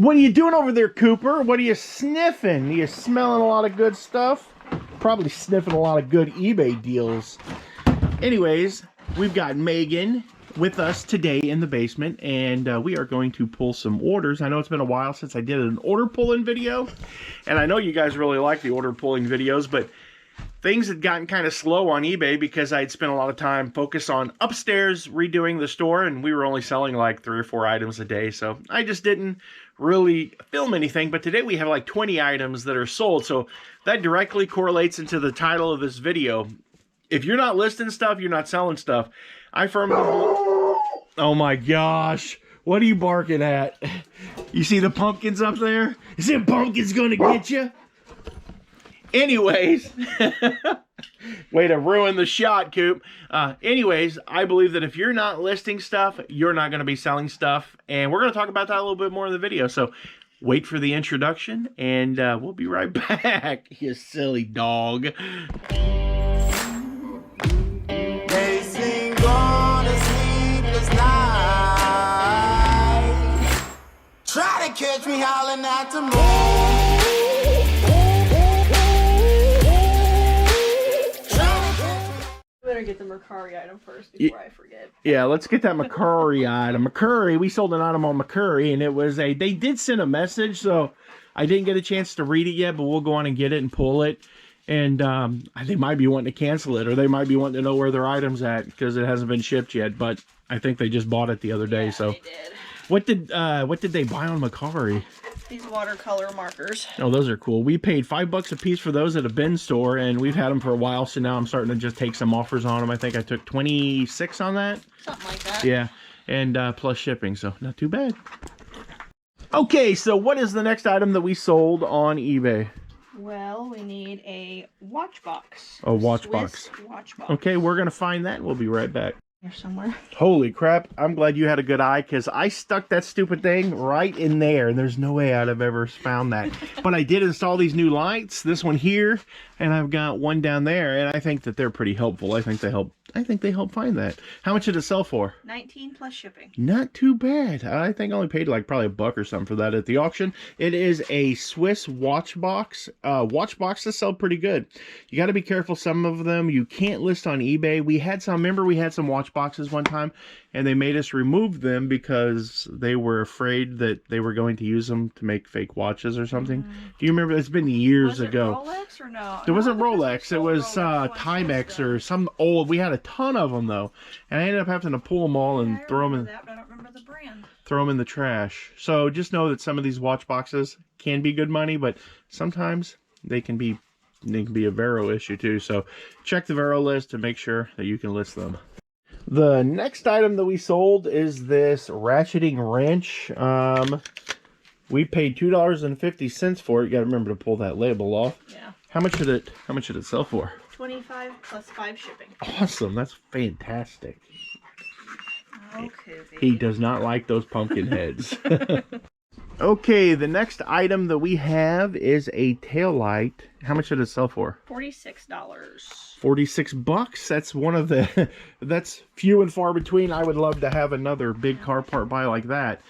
What are you doing over there, Cooper? What are you sniffing? Are you smelling a lot of good stuff? Probably sniffing a lot of good eBay deals. Anyways, we've got Megan with us today in the basement, and we are going to pull some orders. I know it's been a while since I did an order pulling video, and I know you guys really like the order pulling videos, but things had gotten kind of slow on eBay because I'd spent a lot of time focused on upstairs redoing the store, and we were only selling like 3 or 4 items a day, so I just didn't really film anything. But today we have like 20 items that are sold, so that directly correlates into the title of this video. If you're not listing stuff, you're not selling stuff. I firmly believe... Oh my gosh, what are you barking at? You see the pumpkins up there? Is it pumpkins gonna get you? Anyways, way to ruin the shot, Coop. Anyways, I believe that if you're not listing stuff, you're not going to be selling stuff. And we're going to talk about that a little bit more in the video. So wait for the introduction, and we'll be right back. You silly dog. They sing on a sleepless night. Try to catch me howling at the moon. Better get the Mercari item first before I forget. Yeah, let's get that McCurry item. McCurry, we sold an item on McCurry, and it was they did send a message, so I didn't get a chance to read it yet, but we'll go on and get it and pull it. And they might be wanting to cancel it, or they might be wanting to know where their item's at because it hasn't been shipped yet, but I think they just bought it the other day. So they did. What did they buy on Mercari? These watercolor markers. Oh, those are cool. We paid $5 a piece for those at a bin store, and we've had them for a while, so now I'm starting to just take some offers on them. I think I took 26 on that. Something like that. Yeah, and plus shipping, so not too bad. Okay, so what is the next item that we sold on eBay? Well, we need a watch box. A watch box. Watch box. Okay, we're going to find that. We'll be right back. Here somewhere. Holy crap, I'm glad you had a good eye, because I stuck that stupid thing right in there, and there's no way I'd have ever found that. But I did install these new lights, this one here, and I've got one down there, and I think that they're pretty helpful. I think they help find that. How much did it sell for? $19 plus shipping. Not too bad. I think I only paid like probably $1 or something for that at the auction. It is a Swiss watch box. Watch boxes sell pretty good. You got to be careful. Some of them you can't list on eBay. We had some, remember we had some watch boxes one time, and they made us remove them because they were afraid that they were going to use them to make fake watches or something. Do you remember? It's been years ago. Was it Rolex or no? It wasn't Rolex. It was Timex or some old. We had a ton of them though, and I ended up having to pull them all and throw them in. That, but I don't remember the brand. Throw them in the trash. So just know that some of these watch boxes can be good money, but sometimes they can be a Vero issue too. So check the Vero list to make sure that you can list them. The next item that we sold is this ratcheting wrench. We paid $2.50 for it. You gotta remember to pull that label off. Yeah. How much did it sell for? $25 plus 5 shipping. Awesome, that's fantastic. Okay. He does not like those pumpkin heads. Okay, the next item that we have is a tail light. How much did it sell for? $46. $46. That's one of the that's few and far between. I would love to have another big car part buy like that.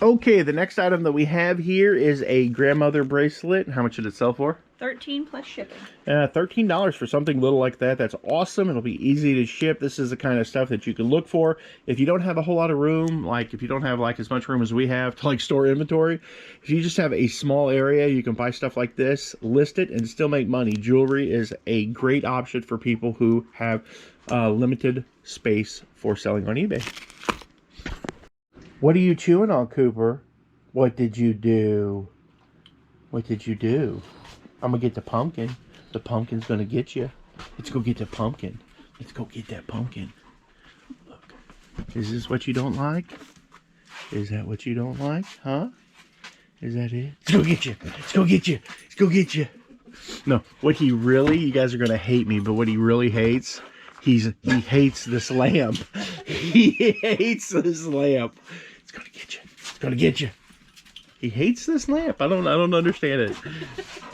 Okay, the next item that we have here is a grandmother bracelet. How much did it sell for? $13 plus shipping. $13 for something little like that. That's awesome. It'll be easy to ship. This is the kind of stuff that you can look for. If you don't have a whole lot of room, like if you don't have like as much room as we have to like store inventory, if you just have a small area, you can buy stuff like this, list it, and still make money. Jewelry is a great option for people who have limited space for selling on eBay. What are you chewing on, Cooper? What did you do? What did you do? I'm gonna get the pumpkin. The pumpkin's gonna get you. Let's go get the pumpkin. Let's go get that pumpkin. Look. Is this what you don't like? Is that what you don't like? Huh? Is that it? Let's go get you. Let's go get you. Let's go get you. No, what he really, you guys are gonna hate me, but what he really hates, he hates this lamp. He hates this lamp. It's gonna get you. It's gonna get you. He hates this lamp. I don't understand it.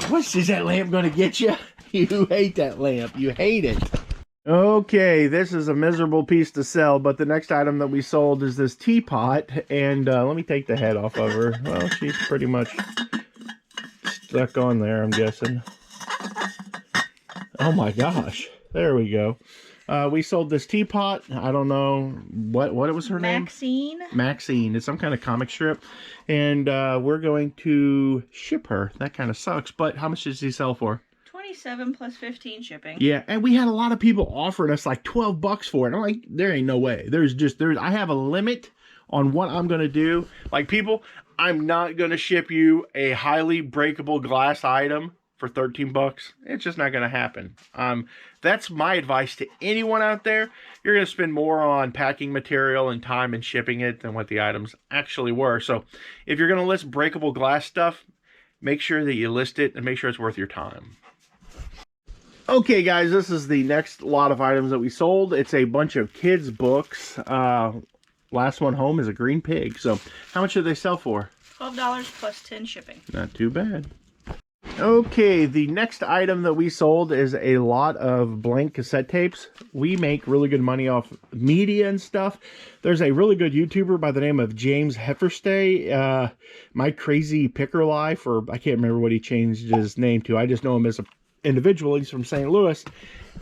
What is that lamp gonna get you? You hate that lamp. You hate it. Okay, this is a miserable piece to sell, but the next item that we sold is this teapot, and let me take the head off of her. Well, she's pretty much stuck on there, I'm guessing. Oh my gosh, there we go. We sold this teapot. I don't know what was her name? Maxine. It's some kind of comic strip, and we're going to ship her. That kind of sucks, but how much does he sell for? 27 plus 15 shipping. Yeah, and we had a lot of people offering us like 12 bucks for it. I'm like, there ain't no way. I have a limit on what I'm going to do. Like, people, I'm not going to ship you a highly breakable glass item for 13 bucks. It's just not going to happen. That's my advice to anyone out there. You're going to spend more on packing material and time and shipping it than what the items actually were. So if you're going to list breakable glass stuff, make sure that you list it and make sure it's worth your time. Okay, guys, this is the next lot of items that we sold. It's a bunch of kids' books. Last one home is a green pig. So how much did they sell for? $12 plus 10 shipping. Not too bad. Okay, the next item that we sold is a lot of blank cassette tapes. We make really good money off media and stuff. There's a really good YouTuber by the name of James Hefferstay. My Crazy Picker Life, or I can't remember what he changed his name to. I just know him as a individual. He's from St. Louis,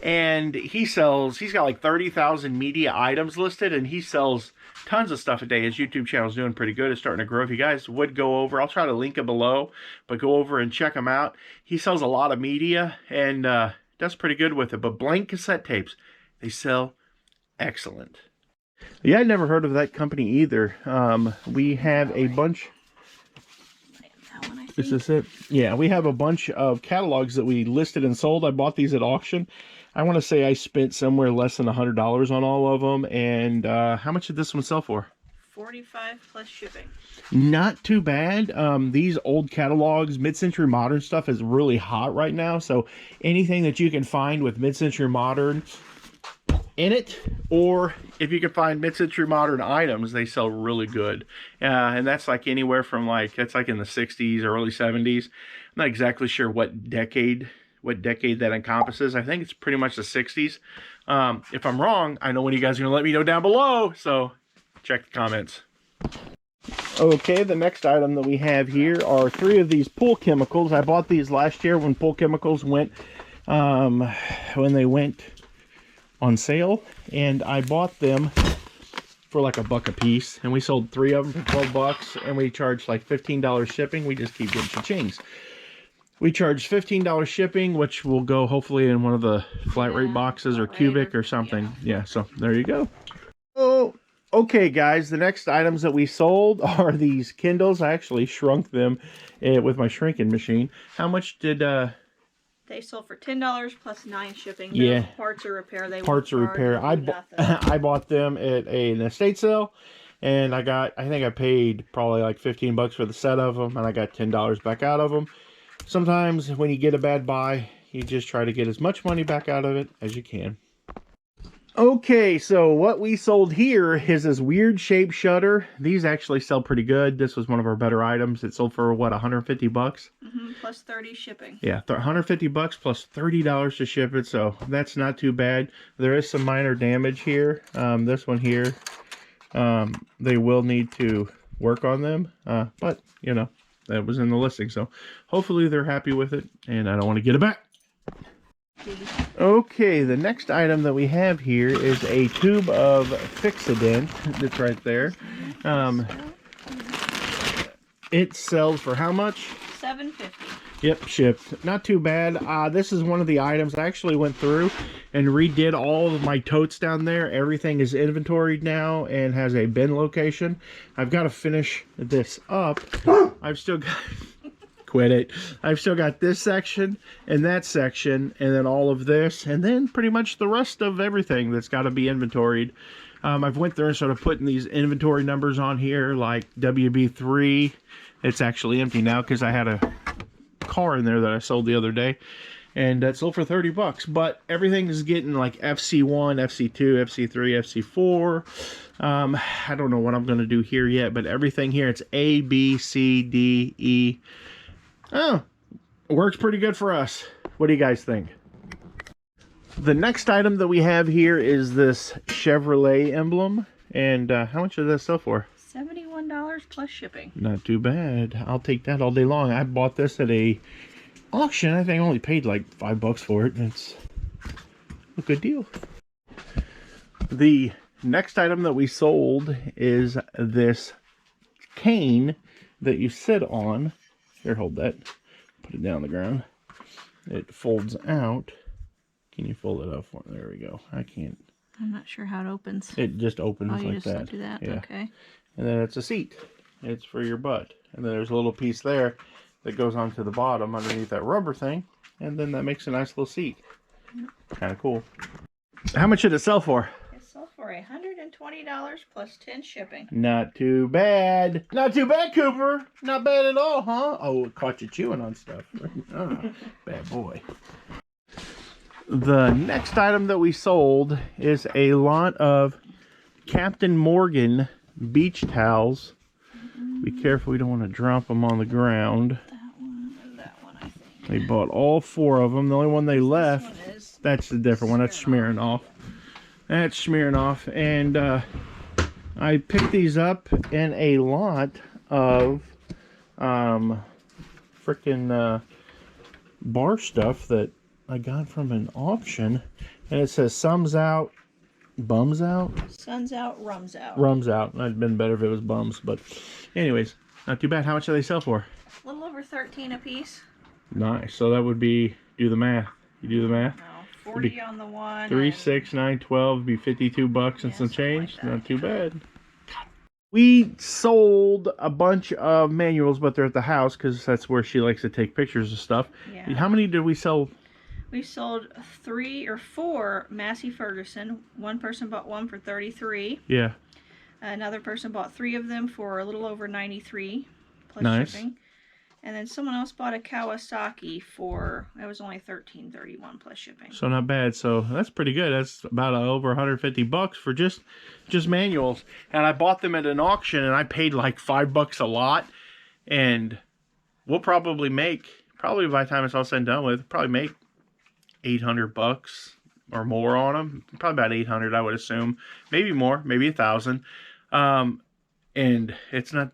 and he's got like 30,000 media items listed, and he sells tons of stuff a day. His YouTube channel is doing pretty good. It's starting to grow. If you guys would go over, I'll try to link it below, but go over and check him out. He sells a lot of media and does pretty good with it. But blank cassette tapes, they sell excellent. Yeah, I'd never heard of that company either. We have a bunch. Is this it? Yeah, we have a bunch of catalogs that we listed and sold. I bought these at auction. I want to say I spent somewhere less than $100 on all of them. And how much did this one sell for? $45 plus shipping. Not too bad. These old catalogs, mid-century modern stuff is really hot right now. So anything that you can find with mid-century modern in it, or if you can find mid-century modern items, they sell really good. And that's like anywhere from that's like in the 60s, early 70s. I'm not exactly sure what decade that encompasses. I think it's pretty much the 60s. If I'm wrong, I know one of you guys are going to let me know down below, so check the comments. Okay, the next item that we have here are 3 of these pool chemicals. I bought these last year when pool chemicals went, when they went on sale, and I bought them for like $1 a piece, and we sold 3 of them for 12 bucks, and we charged like $15 shipping. We just keep getting cha-chings. We charged $15 shipping, which will go hopefully in one of the flat rate boxes or cubic or something. Yeah, so there you go. Oh, okay, guys, the next items that we sold are these Kindles. I actually shrunk them with my shrinking machine. How much did they sold for $10 plus 9 shipping. Yeah, parts or repair. Parts or repair. I bought them at an estate sale, and I think I paid probably like 15 bucks for the set of them, and I got $10 back out of them. Sometimes when you get a bad buy, you just try to get as much money back out of it as you can. Okay, so what we sold here is this weird shaped shutter. These actually sell pretty good. This was one of our better items. It sold for what, 150 bucks? Plus 30 shipping. Yeah, 150 bucks plus $30 to ship it, so that's not too bad. There is some minor damage here. This one here, they will need to work on them, but you know, that was in the listing, so hopefully they're happy with it, and I don't want to get it back. Okay, the next item that we have here is a tube of Fixodent that's right there. It sells for how much? $7.50. Yep, shipped. Not too bad. This is one of the items I actually went through and redid all of my totes down there. Everything is inventoried now and has a bin location. I've got to finish this up. I've still got... Quit it. I've still got this section and that section, and then all of this, and then pretty much the rest of everything that's got to be inventoried. I've went through and started putting these inventory numbers on here, like WB3. It's actually empty now because I had a car in there that I sold the other day, and that sold for 30 bucks. But everything is getting like FC1, FC2, FC3, FC4. I don't know what I'm going to do here yet, but everything here, it's A, B, C, D, E. Oh, it works pretty good for us. What do you guys think? The next item that we have here is this Chevrolet emblem. And how much did that sell for? $71 plus shipping. Not too bad. I'll take that all day long. I bought this at a auction. I think I only paid like $5 for it. It's a good deal. The next item that we sold is this cane that you sit on. Here, hold that. Put it down on the ground. It folds out. Can you fold it up for me? There we go. I can't. I'm not sure how it opens. It just opens you like just that. do that? Yeah. Okay. And then it's a seat. It's for your butt. And then there's a little piece there that goes onto the bottom underneath that rubber thing. And then that makes a nice little seat. Kind of cool. How much did it sell for? It sold for $120 plus 10 shipping. Not too bad. Not too bad, Cooper. Not bad at all, huh? Oh, it caught you chewing on stuff. Oh, bad boy. The next item that we sold is a lot of Captain Morgan beach towels. Be careful, we don't want to drop them on the ground. That one, I think. They bought all 4 of them. The only one they left, that's the different one. That's smearing off. That's smearing off. And I picked these up in a lot of freaking bar stuff that I got from an auction. And it says sums out, bums out. Sun's out, rum's out. Rum's out. It'd been better if it was bums. But anyways, not too bad. How much do they sell for? A little over 13 a piece. Nice. So that would be, do the math. You do the math? No, 40 on the one. 3, 6, 9, 12 be $52 and some change. like that. Not too bad. We sold a bunch of manuals, but they're at the house because that's where she likes to take pictures of stuff. Yeah. How many did we sell? We sold 3 or 4 Massey Ferguson. One person bought one for $33. Yeah. Another person bought 3 of them for a little over $93 plus Nice. shipping. And then someone else bought a Kawasaki for, it was only $13.31 plus shipping. So not bad. So that's pretty good. That's about over $150 for just manuals. And I bought them at an auction and I paid like $5 a lot. And we'll probably make, by the time it's all said and done with, probably make $800 or more on them. Probably about 800, I would assume. Maybe more, maybe 1,000. And it's not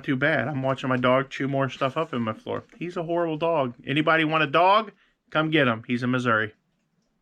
too bad. I'm watching my dog chew more stuff up in my floor. He's a horrible dog. Anybody want a dog? Come get him. He's in Missouri.